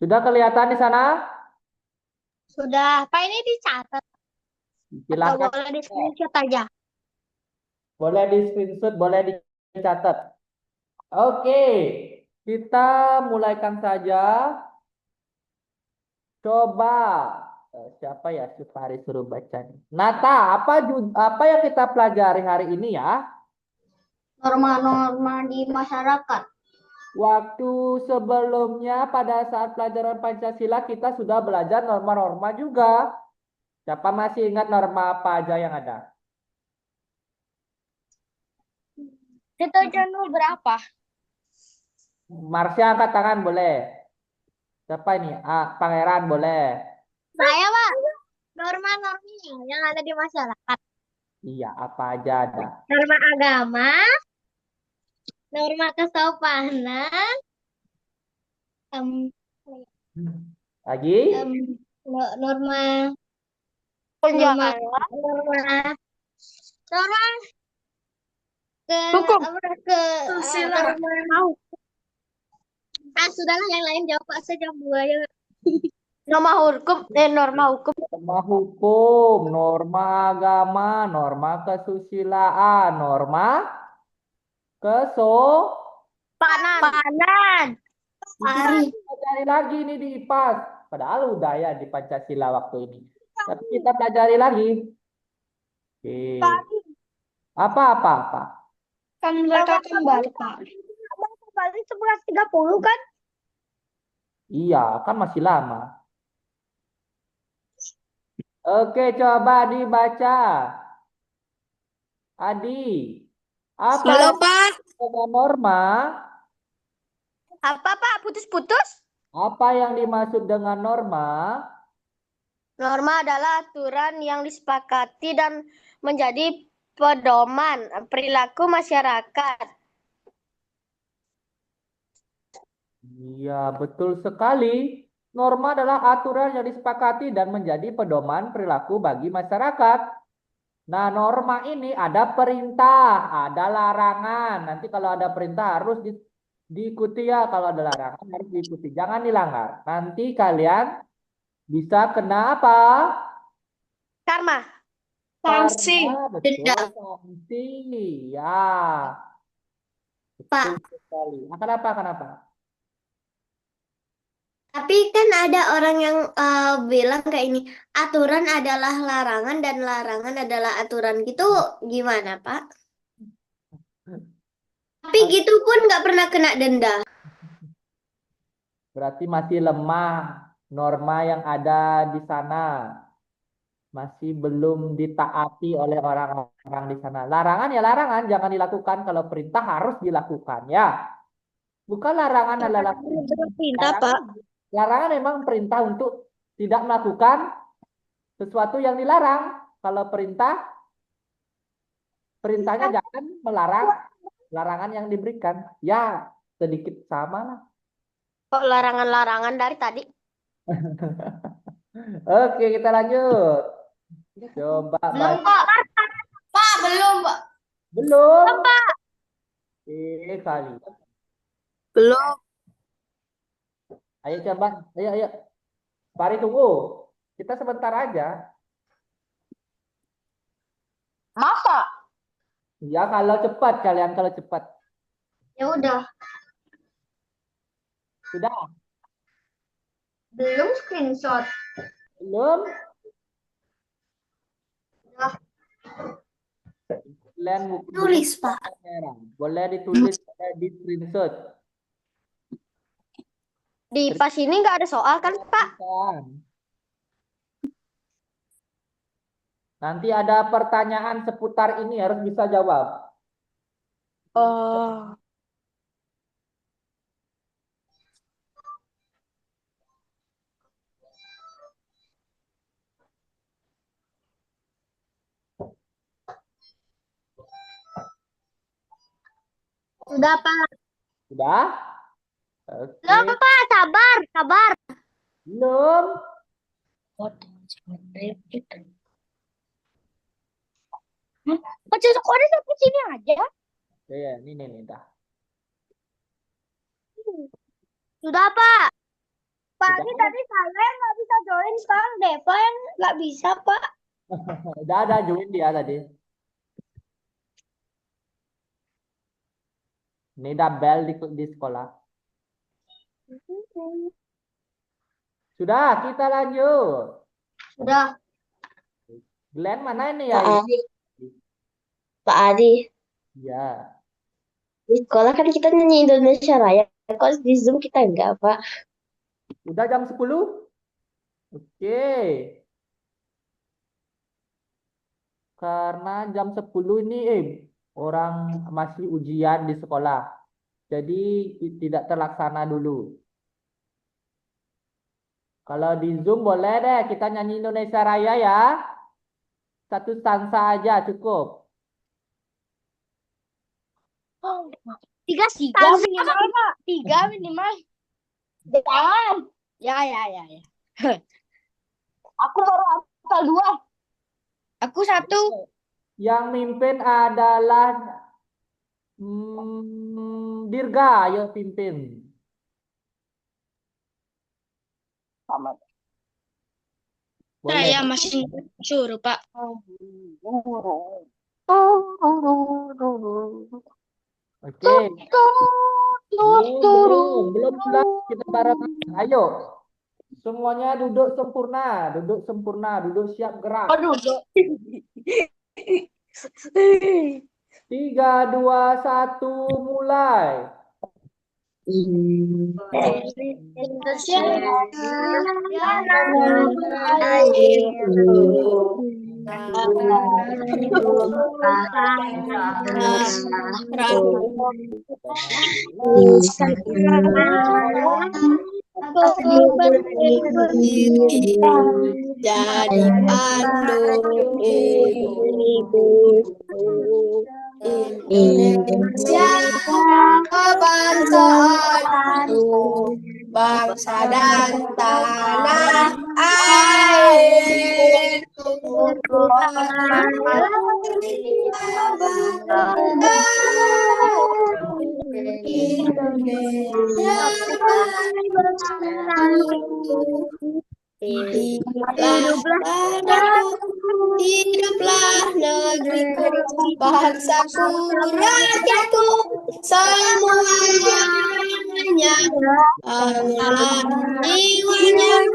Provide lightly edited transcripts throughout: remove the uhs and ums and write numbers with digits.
Sudah kelihatan di sana? Sudah, Pak ini dicatat atau Silahkan. boleh di screenshot aja? Boleh di screenshot, boleh dicatat. Oke, kita mulaikan saja. Coba siapa ya Supari suruh baca nih. Nata, apa yang kita pelajari hari ini ya? Norma-norma di masyarakat. Waktu sebelumnya pada saat pelajaran Pancasila kita sudah belajar norma-norma juga. Siapa masih ingat norma apa aja yang ada? Deterjen berapa? Marsha angkat tangan boleh. Siapa ini? Ah, Pangeran boleh. Saya, Pak. Norma-normanya yang ada di masyarakat. Iya, apa aja ada. Norma agama, norma kesopanan, em, Lagi? norma norma norma norma ke Hukum. apa ke Susila. norma mau. Sudahlah yang lain jawab Pak, saya jawab dua ya. Norma hukum, norma hukum. Norma hukum, norma agama, norma kesusilaan, norma keso. Panan. Kita pelajari lagi nih di IPAS. Padahal udah ya di Pancasila waktu ini. Tapi kita pelajari lagi. Oke. Apa? Kan mereka kembali, Pak. Kembali 11.30 kan? Iya, kan masih lama. Oke, coba dibaca. Adi, apa Halo, yang Pak. dengan norma? Apa, Pak? Putus-putus? Apa yang dimaksud dengan norma? Norma adalah aturan yang disepakati dan menjadi pedoman perilaku masyarakat. Iya, betul sekali. Norma adalah aturan yang disepakati dan menjadi pedoman perilaku bagi masyarakat. Nah, norma ini ada perintah, ada larangan. Nanti kalau ada perintah harus diikuti ya. Kalau ada larangan harus diikuti. Jangan dilanggar. Nanti kalian bisa kena apa? Karma. Sanksi. Karena betul Denda. sanksi. Ya, betul Pak, sekali. Nah, kenapa? tapi kan ada orang yang bilang kayak ini, aturan adalah larangan dan larangan adalah aturan gitu, gimana, Pak? Tapi gitu pun nggak pernah kena denda. Berarti masih lemah norma yang ada di sana. Masih belum ditaati oleh orang-orang di sana. Larangan ya larangan, jangan dilakukan. Kalau perintah harus dilakukan ya. Bukan larangan adalah Perintah, larangan. Pak. Larangan memang perintah untuk tidak melakukan sesuatu yang dilarang. Kalau perintahnya jangan melarang larangan yang diberikan. Ya, sedikit sama lah. Kok larangan-larangan dari tadi? Oke, kita lanjut. Coba Belum, baca. Pak. Pak, belum, Pak. Belum? Kali. Belum. Ayo coba, ayo. Pari tunggu. Kita sebentar aja. Masa? Ya kalau cepat kalian kalau cepat. Ya udah. Sudah? Belum screenshot. Belum? Udah. Kalian Tulis, Pak. boleh ditulis di screenshot. Di pas ini nggak ada soal kan, Pak? Nanti ada pertanyaan seputar ini harus bisa jawab. Oh. Sudah, Pak. Sudah? Oke. Belum, Pak. Sabar. Belum? Baca sekolah sampai sini aja. Ya, ini dah. Sudah, Pak. Pak, Sudah, ini tadi saya yang nggak bisa join, sekarang Deva yang nggak bisa, Pak. udah ada join dia tadi. Ini udah bel di sekolah. Sudah, kita lanjut. Sudah. Glenn mana ini ya? Pak Adi, Pak Adi, Ya. di sekolah kan kita nyanyi Indonesia Raya. Kok di Zoom kita enggak, Pak? Udah jam 10? Oke. Karena jam 10 ini orang masih ujian di sekolah. Jadi tidak terlaksana dulu. Kalau di Zoom boleh deh kita nyanyi Indonesia Raya ya. Satu stansa aja cukup. Tiga minimal, Pak. Tiga minimal. Jangan. Ya. Aku baru hafal 2. Aku 1. Yang mimpin adalah Dirga, ayo pimpin. Boleh. Saya masih suruh, Pak. Oke. Belum pulang kita bareng. Ayo. Semuanya duduk sempurna, duduk siap gerak. Duduk. 3, 2, 1, mulai. Indonesia jadi pandu Indonesia kebangsaan bangsa dan tanah airku Indonesia hiduplah negeriku, bangsaku, rakyatku, semuanya Allah jiwanya,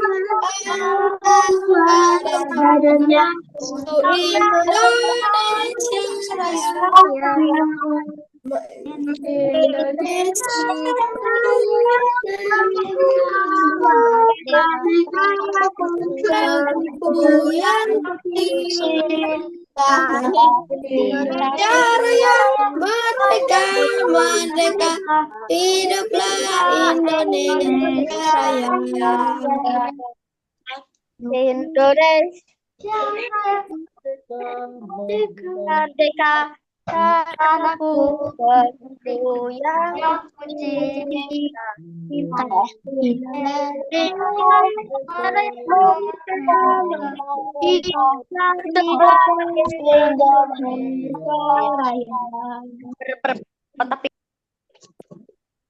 badannya untuk Indonesia Raya. Merdeka, merdeka, hiduplah Indonesia Raya. Indonesia merdeka, tanahku tentu yang suci.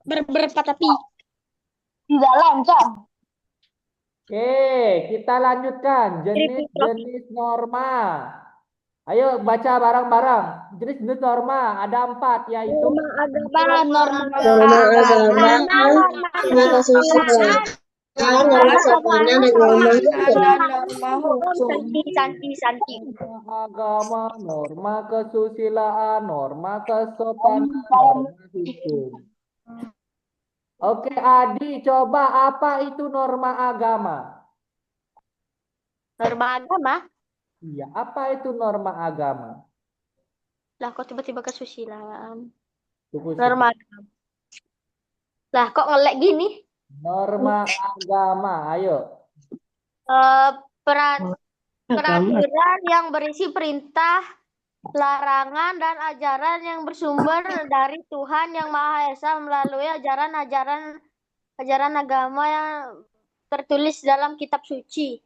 Berpatapi tidak lancar. Oke, kita lanjutkan jenis-jenis norma. Ayo baca bareng-bareng. Jenis-jenis norma ada 4 yaitu Norma agama, norma kesusilaan, norma sopan dan norma hukum. agama, norma kesusilaan, norma kesopanan, norma hukum. Oke, Adi, coba apa itu norma agama? Norma agama? Iya, apa itu norma agama? Lah kok tiba-tiba kesusilaan? Tunggu Norma agama. Lah kok ngelek gini? norma agama, ayo. Peraturan yang berisi perintah, larangan, dan ajaran yang bersumber dari Tuhan Yang Maha Esa melalui ajaran agama yang tertulis dalam kitab suci.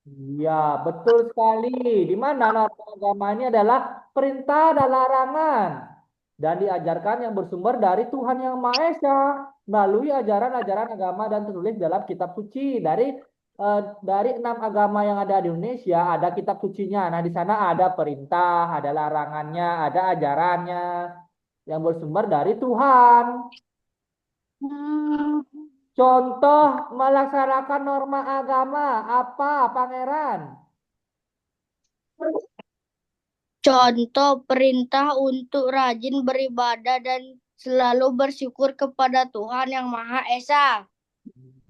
Iya, betul sekali. Di mana norma agama ini adalah perintah dan larangan dan diajarkan yang bersumber dari Tuhan Yang Maha Esa. melalui ajaran-ajaran agama dan tertulis dalam kitab suci. Dari 6 agama yang ada di Indonesia ada kitab sucinya. Nah, di sana ada perintah, ada larangannya, ada ajarannya yang bersumber dari Tuhan. Contoh melaksanakan norma agama apa, Pangeran? Contoh perintah untuk rajin beribadah dan selalu bersyukur kepada Tuhan Yang Maha Esa.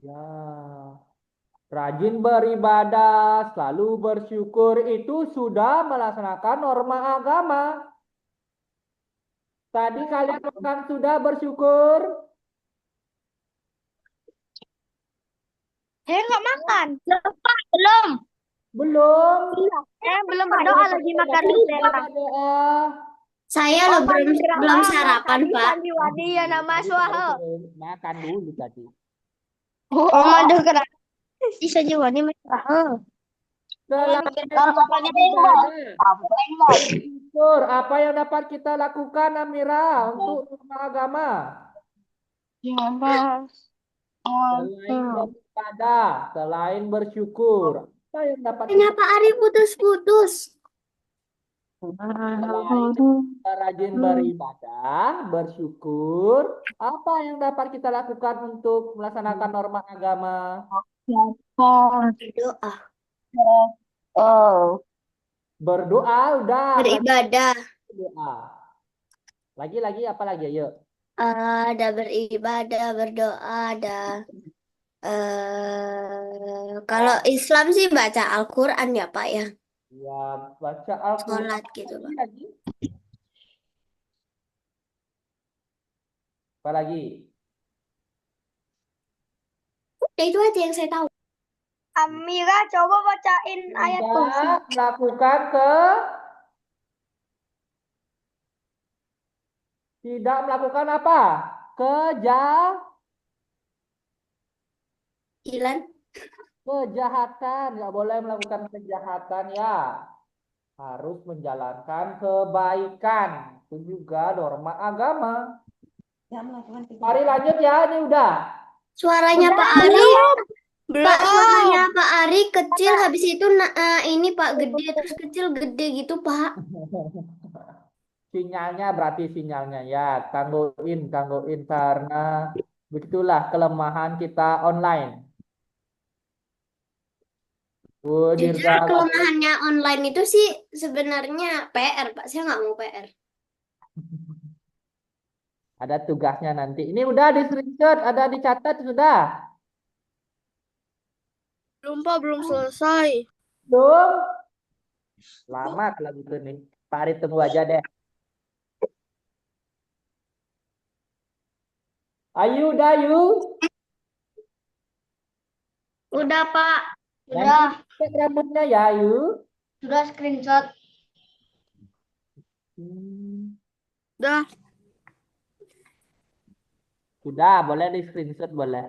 Ya, rajin beribadah, selalu bersyukur itu sudah melaksanakan norma agama. Tadi kalian bukan sudah bersyukur? Saya nggak makan. Belum. Belum. Belum berdoa lagi makan Nutella. Doa. Saya loh belum sarapan, Pak. Sandiwani ya nama suaha. Makan dulu tadi. Aduh kenapa? Si Sandiwani merah. Selain bersyukur, apa yang dapat kita lakukan, Amira, untuk norma agama? Selain beribadah, selain bersyukur, apa yang dapat Kenapa Pak Ari putus-putus? Selain kita rajin beribadah, bersyukur, apa yang dapat kita lakukan untuk melaksanakan norma agama? Doa. Berdoa, udah. Beribadah. Berdoa. Lagi, apa lagi? Ayo. Ada beribadah, berdoa, ada. Kalau Islam sih baca Al-Quran ya Pak ya. Ya, baca Al-Quran. Sholat gitu Pak. Lagi. Apa lagi? Udah itu aja yang saya tahu. Amira coba bacain ayat kursi. Tidak melakukan apa? Kejahatan. Nggak boleh melakukan kejahatan ya. Harus menjalankan kebaikan. Itu juga norma agama. Mari lanjut ya, ini udah. Suaranya Pak Ari, Pak, suaranya Pak Ari kecil, habis itu ini Pak gede, terus kecil gede gitu Pak. Sinyalnya berarti sinyalnya ya. Tangguhin karena begitulah kelemahan kita online. Jujur kelemahannya online itu sih sebenarnya PR Pak, saya nggak mau PR. Ada tugasnya nanti. Ini udah di screenshot, ada dicatat sudah. Belum Pak, belum selesai. Belum? Lama kalau gitu nih. Pak Ari tunggu aja deh. Ayu, udah Ayu? Udah Pak. Nanti cek rambutnya ya Ayu. Sudah screenshot. Udah. Sudah, boleh di screenshot boleh.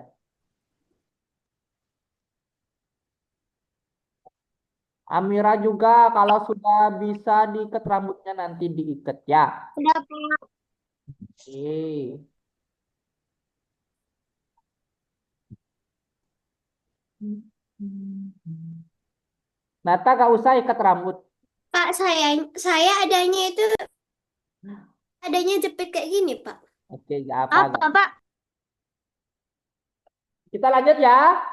Amira juga kalau sudah bisa diikat rambutnya nanti diikat ya. Udah Pak. Oke. Nata gak usah ikat rambut. Pak, saya adanya jepit kayak gini Pak. Oke, gak apa. Apa Pak? Kita lanjut ya.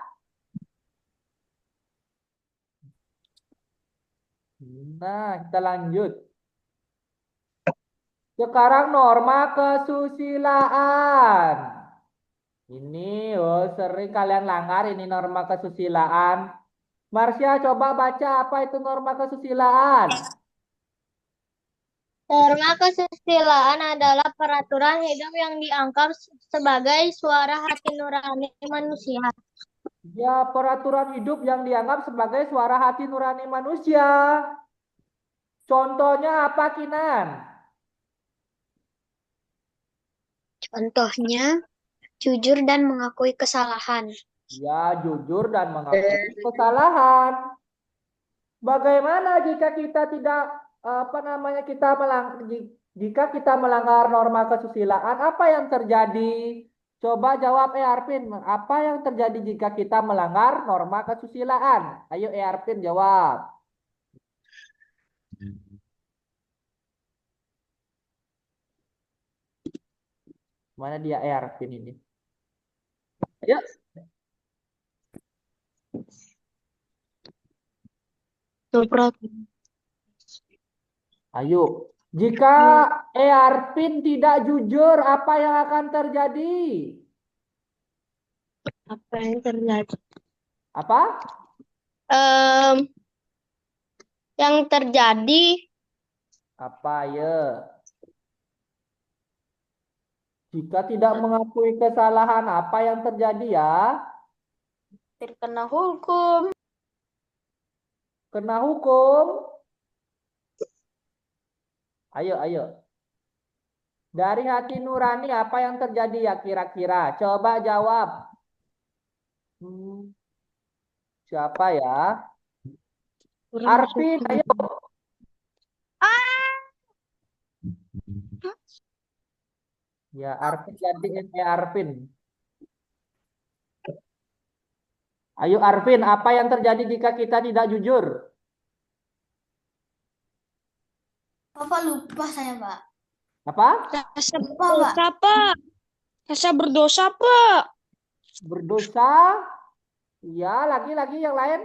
Nah, kita lanjut. Sekarang norma kesusilaan. Ini sering kalian langgar ini norma kesusilaan. Marsha coba baca apa itu norma kesusilaan. Norma kesusilaan adalah peraturan hidup yang dianggap sebagai suara hati nurani manusia. Ya, peraturan hidup yang dianggap sebagai suara hati nurani manusia. Contohnya apa, Kinan? Contohnya, jujur dan mengakui kesalahan. Ya, jujur dan mengakui kesalahan. Bagaimana jika kita tidak jika kita melanggar norma kesusilaan, apa yang terjadi? Coba jawab Arvin, apa yang terjadi jika kita melanggar norma kesusilaan? Ayo Arvin jawab. Mana dia Arvin ini? Ayo. Ayo. Jika Arvin tidak jujur, apa yang akan terjadi? Apa yang terjadi? Apa? Yang terjadi Apa ya? Jika tidak mengakui kesalahan, apa yang terjadi ya? terkena hukum. Kena hukum. Ayo, ayo. Dari hati nurani apa yang terjadi ya kira-kira? Coba jawab. Siapa ya? Arvin, ayo. Ya, Arvin gantiin Arvin. Ayo Arvin, apa yang terjadi jika kita tidak jujur? Bapak lupa saya, Pak. Apa? Rasa Lupa, Pak. berdosa, Pak. Rasa berdosa, Pak. Berdosa? Ya, lagi-lagi yang lain.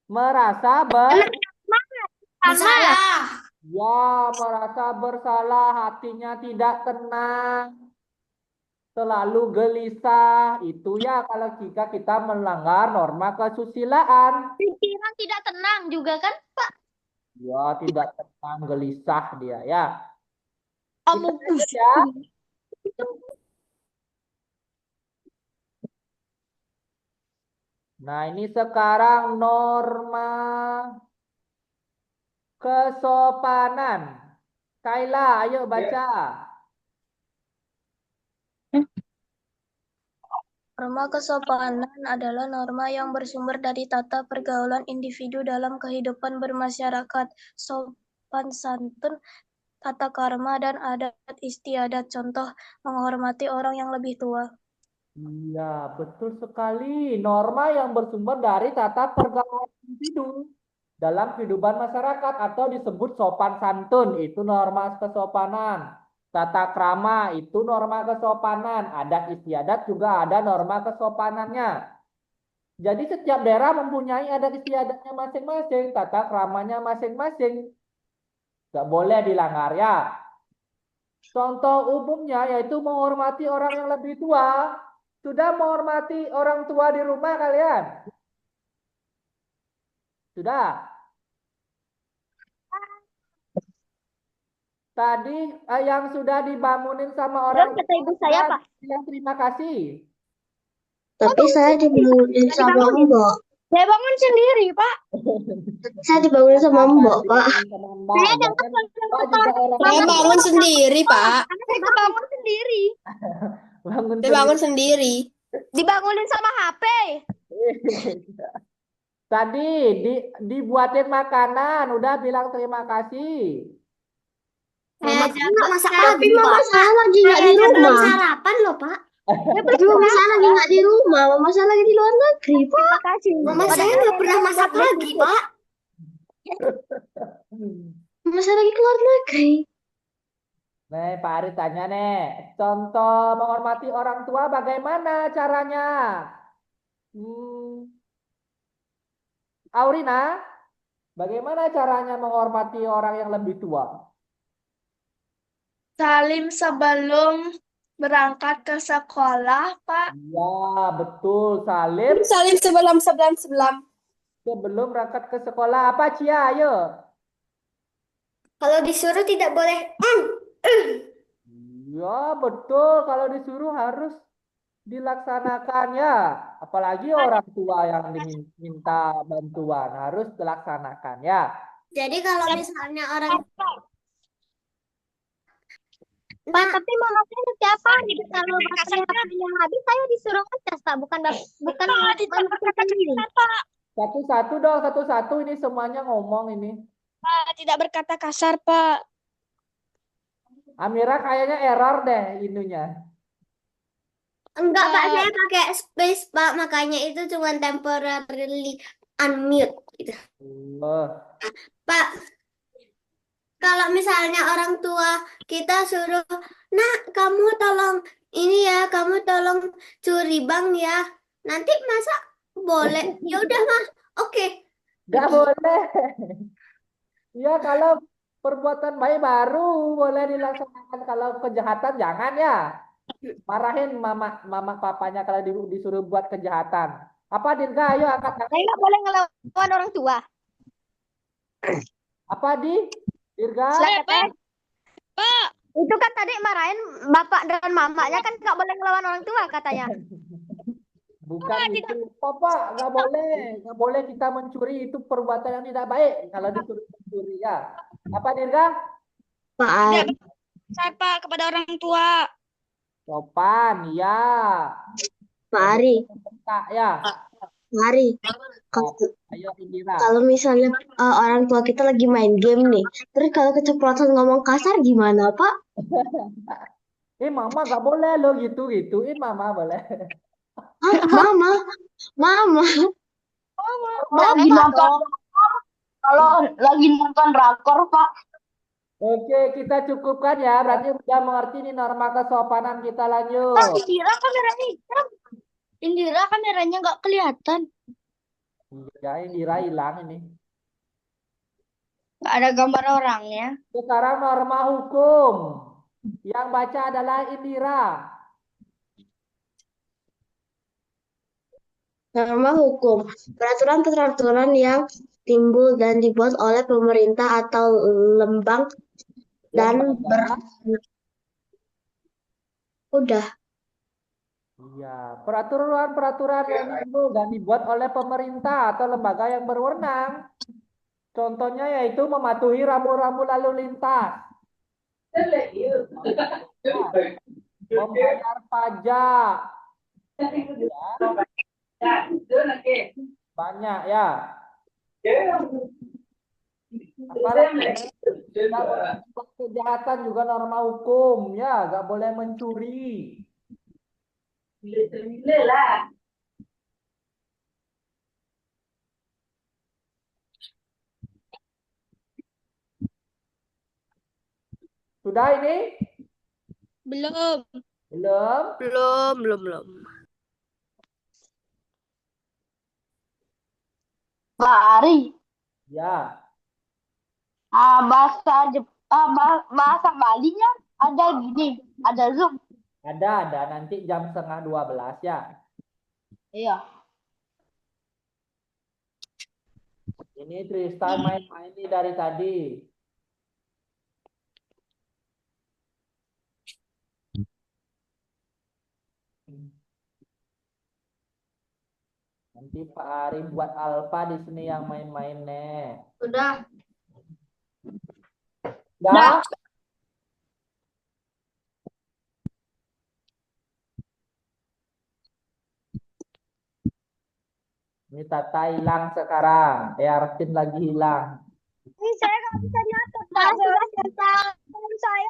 Merasa Bersalah. Ya, merasa bersalah, hatinya tidak tenang, selalu gelisah. Itu ya kalau jika kita melanggar norma kesusilaan. Pikiran tidak tenang juga kan, Pak? Ya, tidak tenang, gelisah dia ya. Kamu Kita lanjut ya. Nah, ini sekarang norma kesopanan. Kaila, ayo baca. Norma kesopanan adalah norma yang bersumber dari tata pergaulan individu dalam kehidupan bermasyarakat, sopan santun, tata krama, dan adat istiadat. Contoh, menghormati orang yang lebih tua. Iya, betul sekali. Norma yang bersumber dari tata pergaulan individu dalam kehidupan masyarakat atau disebut sopan santun, itu norma kesopanan. Tata krama itu norma kesopanan. Adat istiadat juga ada norma kesopanannya. Jadi setiap daerah mempunyai adat istiadatnya masing-masing, tata kramanya masing-masing. Nggak boleh dilanggar ya. Contoh umumnya yaitu menghormati orang yang lebih tua. Sudah menghormati orang tua di rumah kalian? Sudah? Tadi yang sudah dibangunin sama orang kata ibu saya, Pak. yang terima kasih. Tapi saya dibangunin sama Mbok. Saya bangun sendiri, Pak. Saya dibangunin sama Mbok, Pak. Saya bangun sendiri, Pak. Saya bangun sendiri. Bangun Saya bangun sendiri. Dibangunin sama HP. Tadi dibuatin makanan, udah bilang terima kasih. Saya aja nggak masak Tapi lagi, Mama Pak. saya lagi nggak Saya di aja belum rumah. sarapan loh, Pak. Mama saya lagi nggak di rumah. Mama saya lagi di luar negeri, Pak. Terima kasih. Mama saya nggak pernah masak lagi, Pak. Mama saya lagi keluar negeri. Nih, Pak Ari tanya nih, contoh menghormati orang tua bagaimana caranya? Aurina, bagaimana caranya menghormati orang yang lebih tua? Salim sebelum berangkat ke sekolah, Pak. Ya, betul. Salim Salim sebelam. sebelum berangkat ke sekolah. Apa, Cia? Ayo. Kalau disuruh tidak boleh. Ya, betul. Kalau disuruh harus dilaksanakan ya. Apalagi orang tua yang diminta bantuan harus dilaksanakan ya. Jadi kalau misalnya orang Pak, tapi mama saya setiap hari kalau baterainya habis saya disuruh ngecas, Pak, bukan sendiri. Satu-satu dong, satu-satu ini semuanya ngomong ini. Pak, tidak berkata kasar, Pak. Amira kayaknya error deh ininya. Enggak, Pak, Eh, saya pakai space, Pak. Makanya itu cuma temporarily unmute gitu. Oh, Pak, kalau misalnya orang tua kita suruh, "Nak, kamu tolong ini ya, kamu tolong curi bank ya." Nanti masa boleh? Ya udah, Mas. Oke, nggak pergi. boleh. Ya kalau perbuatan baik baru boleh dilaksanakan. Kalau kejahatan jangan ya. Marahin mama mama papanya kalau disuruh buat kejahatan. Apa Dirga? Ayo angkat saya tangan. nggak boleh ngelawan orang tua. Apa Dirga? Siapa? Pak, itu kan tadi marahin bapak dan mamanya kan nggak boleh ngelawan orang tua katanya. Bukan Tidak. itu. Papa, nggak boleh. Nggak boleh kita mencuri. Itu perbuatan yang tidak baik. Kalau disuruh mencuri ya. Apa Dirga? Pak Tidak siapa kepada orang tua. Sopan, ya. Ari, Tak ya. Ari. Ayo Indira. Kalau misalnya orang tua kita lagi main game nih, terus kalau keceplosan ngomong kasar gimana, Pak? Mama nggak boleh lo gituin mama boleh. Hah, mama, mama. Lagi nonton. Kalau lagi nonton drakor, Pak. Oke, kita cukupkan ya. Berarti udah mengerti nih norma kesopanan kita lanjut. Indira kameranya nggak kelihatan. Ya, Indira hilang ini. Nggak ada gambar orangnya. Sekarang norma hukum. Yang baca adalah Indira. Norma hukum, peraturan-peraturan yang timbul dan dibuat oleh pemerintah atau lembaga dan Lembaga. udah. Iya, peraturan-peraturan yang timbul dan dibuat oleh pemerintah atau lembaga yang berwenang. Contohnya yaitu mematuhi rambu-rambu lalu lintas, membayar pajak, banyak ya. Apalagi nggak boleh melakukan kejahatan juga norma hukum ya, nggak boleh mencuri. Sudah ini? Belum. Belum? Pak Ari, Ya, bahasa Balinya ada gini, ada Zoom. ada nanti jam 11:30 ya. Iya. Ini Tristan main-main nih dari tadi. Nanti Pak Ari buat Alfa di sini yang main-main nih. Sudah. Dah? Ini Tata hilang sekarang. Artin lagi hilang. Ini saya nggak bisa nyatet, Pak. Saya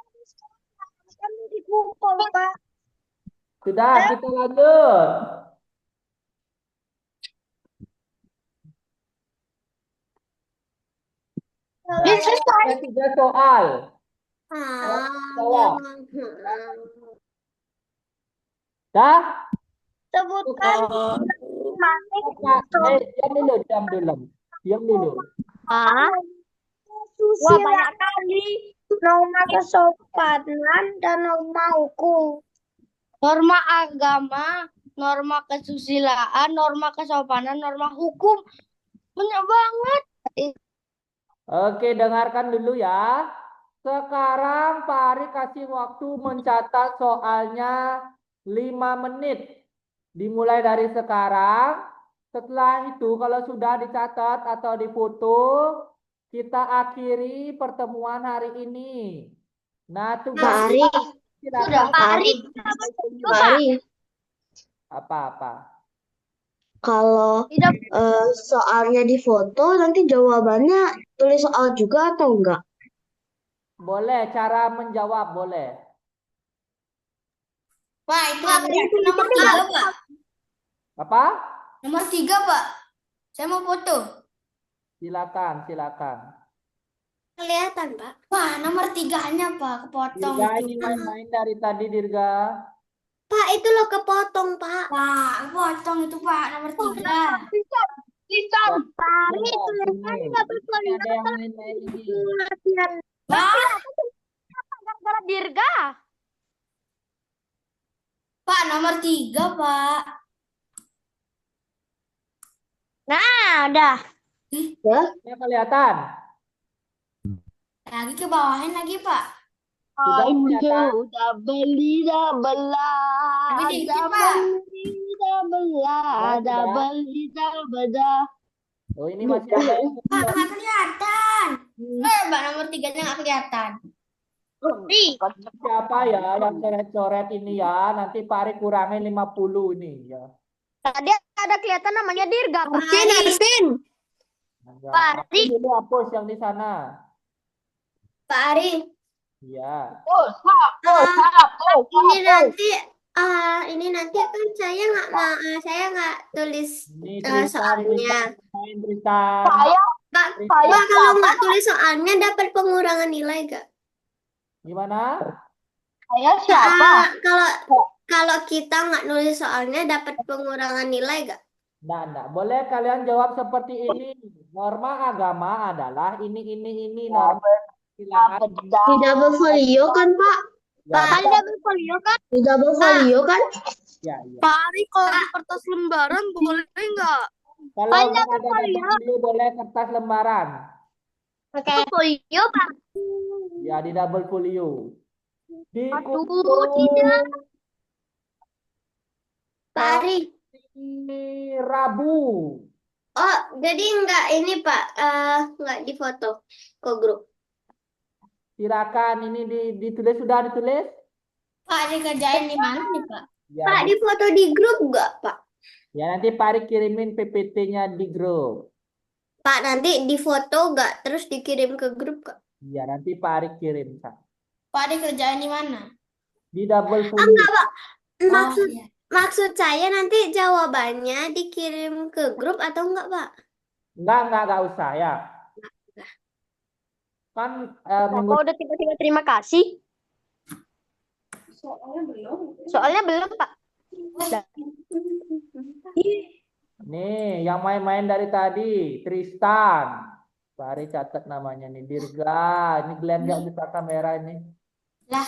kan dipukul, Pak. Sudah, kita lanjut. Ada 3 soal. Jawab. Dah? Sebutkan Diam dulu. Wah, banyak kali. Norma kesopanan dan norma hukum. Norma agama, norma kesusilaan, norma kesopanan, norma hukum. Banyak banget. Oke, dengarkan dulu ya. Sekarang Pak Ari kasih waktu mencatat soalnya 5 menit. Dimulai dari sekarang. Setelah itu kalau sudah dicatat atau difoto, kita akhiri pertemuan hari ini. Nah, Pak tugas Ari, silakan. Pak Ari, Apa-apa. kalau soalnya di foto, nanti jawabannya tulis soal juga atau enggak? Boleh, cara menjawab boleh. Pak, itu Pak, aku itu lihat nomor 3, Pak. Apa? Nomor 3, Pak. Saya mau foto. Silakan, silakan. kelihatan, Pak. Wah, nomor 3-nya, Pak. Kepotong Dirga itu. ini main-main dari tadi, Dirga. Pak, itu loh kepotong, Pak. Pak, kepotong itu, Pak. Nomor 3. Pari Coba tulisannya sini. nggak Ini berfolio ada yang main-main ini. Pak, Gara-gara dirga. Pak, nomor 3, Pak. Nah, udah. Ini kelihatan. Lagi ke bawahin lagi, Pak. Sudah kelihatan. Udah beli, dah belah, Lebih dikit, dah Pak. beli, dah belah, Sudah, dah sudah. beli, dah belah. Oh, ini masih ada yang Pak, nggak kelihatan. Pak, nomor 3-nya nggak kelihatan. siapa ya yang coret-coret ini ya? Nanti Pak Ari kurangin 50 ini ya. Tadi ada kelihatan namanya dirga, Pak. Arsin. Ya, Pak hapus dulu, hapus yang di sana. Pak Ari. Iya. Ini nanti kan saya nggak tulis Ini Tristan, soalnya. main Tristan. Pak, kalau nggak tulis soalnya dapat pengurangan nilai gak? Gimana? Saya siapa? Kalau kita nggak nulis soalnya dapat pengurangan nilai gak? Nah, boleh kalian jawab seperti ini. Norma agama adalah ini norma. Silakan. Di double folio kan, Pak? Ya, double folio kan? Di double folio kan? ya, ya. Pak Ari, kalau di kertas lembaran boleh nggak? Kalau nggak ada double boleh kertas lembaran. Oke. Folio, Pak. Ya, di double folio. Di Aduh, kumpul tidak. Pak Ari. hari Rabu. Oh, jadi nggak ini Pak, nggak difoto ke grup. Silakan ini ditulis, sudah ditulis? Pak, dikerjain di mana nih, Pak? Ya, Pak, difoto di grup nggak Pak? ya nanti Pak Ari kirimin PPT-nya di grup. Pak, nanti difoto nggak terus dikirim ke grup nggak? Ya, nanti Pak Ari kirim, Kak. Pak, dikerjain di mana? Di double folio. Enggak Pak, Oh, iya. maksud saya nanti jawabannya dikirim ke grup atau enggak Pak? Enggak usah ya. Kan minggu Kok udah tiba-tiba terima kasih? Soalnya belum, Pak. nih yang main-main dari tadi, Tristan. Pak Ari catat namanya nih, Dirga. Ini Glenn nggak buka kamera ini. Lah,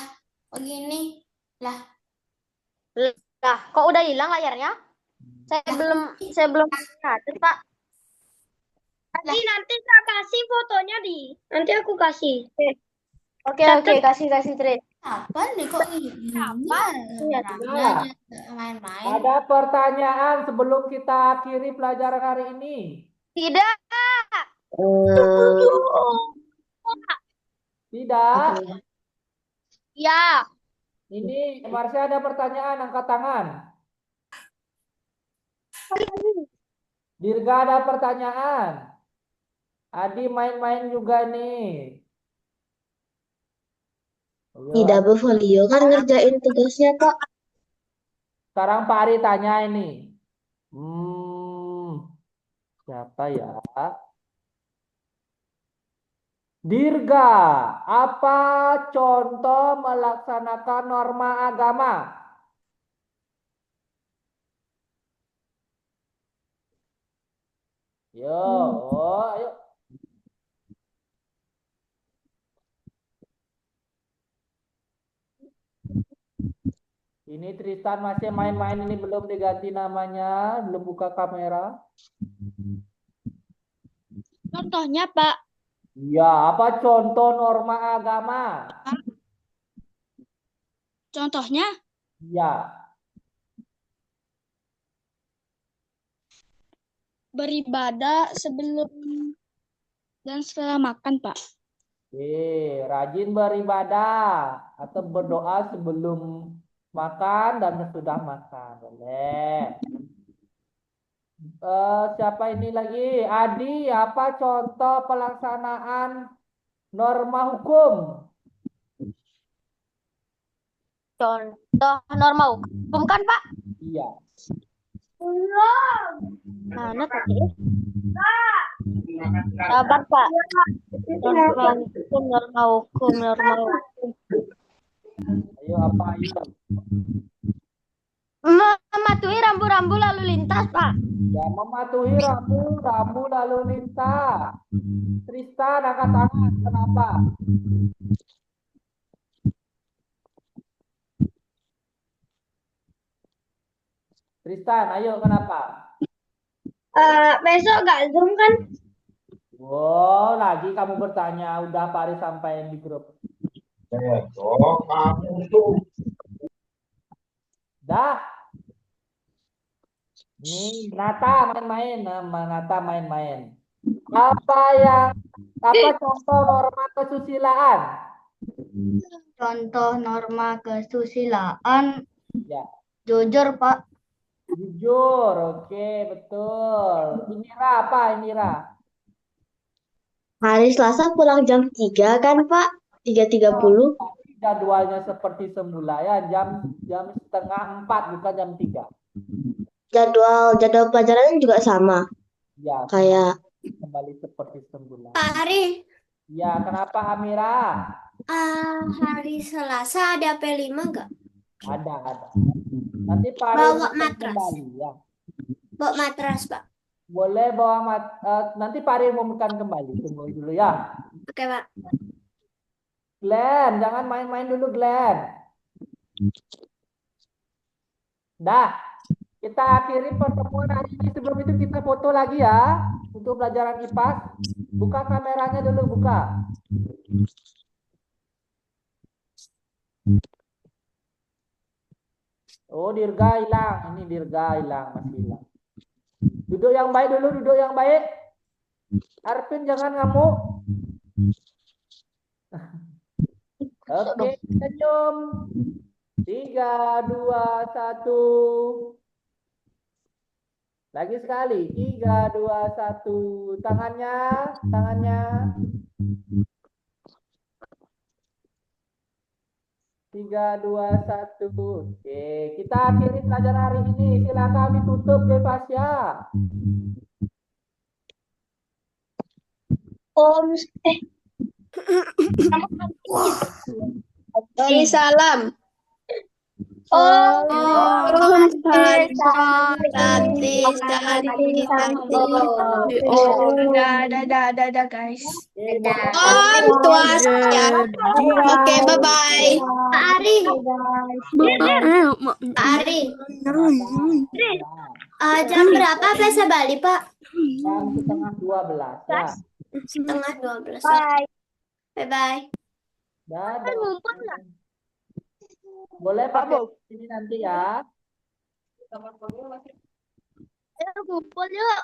begini. Lah, Nah, kok udah hilang layarnya? Saya belum catat, Pak. Nanti saya kasih fotonya nanti aku kasih. Oke, kasih Tri. apa nih kok gini? Apa? Nah. Main-main. Ada pertanyaan sebelum kita akhiri pelajaran hari ini? Tidak. Tidak. Ya. Ini Marsha ada pertanyaan, angkat tangan. Dirga ada pertanyaan. Adi main-main juga nih. Di double folio kan ngerjain tugasnya, Kak. Sekarang Pak Ari tanya ini. Siapa ya? Dirga, apa contoh melaksanakan norma agama? Ayo. Ini Tristan masih main-main, ini belum diganti namanya, belum buka kamera. Contohnya, Pak. Ya, apa contoh norma agama? Contohnya? Ya. Beribadah sebelum dan setelah makan, Pak. Rajin beribadah atau berdoa sebelum makan dan sesudah makan. Boleh. Siapa ini lagi? Adi, apa contoh pelaksanaan norma hukum? norma hukum kan, Pak? Iya. Mana tadi? Sabar, Pak. Norma hukum. Ayo apa ayo? Mematuhi rambu-rambu lalu lintas, Pak. Ya, mematuhi rambu lalu lintas. Tristan angkat tangan. Kenapa? Tristan, ayo kenapa? Besok gak Zoom kan? Wow, lagi kamu bertanya. Udah Pak Ari sampaikan di grup. Dah. Nih, Nata main-main. Apa contoh norma kesusilaan? Contoh norma kesusilaan. Ya, Jujur, Pak. jujur. Oke, betul. Indira apa, Indira? Hari Selasa pulang jam 3 kan Pak? 3.30. Jadwalnya seperti semula ya, jam setengah 4 bukan jam 3. Jadwal pelajarannya juga sama. Ya, Kayak kembali seperti semula. Pak Ari, Ya, kenapa Amira? hari Selasa ada P5 nggak? Ada. Nanti Pak Ari Bawa umumkan matras. kembali ya. Bawa matras, Pak. Boleh bawa nanti Pak Ari umumkan kembali. Tunggu dulu ya. Oke, Pak. Glenn, jangan main-main dulu Glenn. Dah, kita akhiri pertemuan hari ini. Sebelum itu kita foto lagi ya. Untuk pelajaran IPAS. Buka kameranya dulu, buka. Oh, Dirga hilang. Ini Dirga hilang, masih hilang. Duduk yang baik dulu, duduk yang baik. Arvin jangan ngamuk. Oke, senyum. 3, 2, 1. Lagi sekali. 3, 2, 1. Tangannya. 3, 2, 1. Oke, kita akhiri pelajaran hari ini. Silakan ditutup Devasya. Salam. Dadah guys. Oke, bye-bye. Pak Ari. Pak Ari. Jam berapa Plesa Bali, Pak? Jam setengah 12 ya. Setengah 12. Bye-bye. Dadah. Boleh pakai ini nanti ya. Ayo kumpul yuk.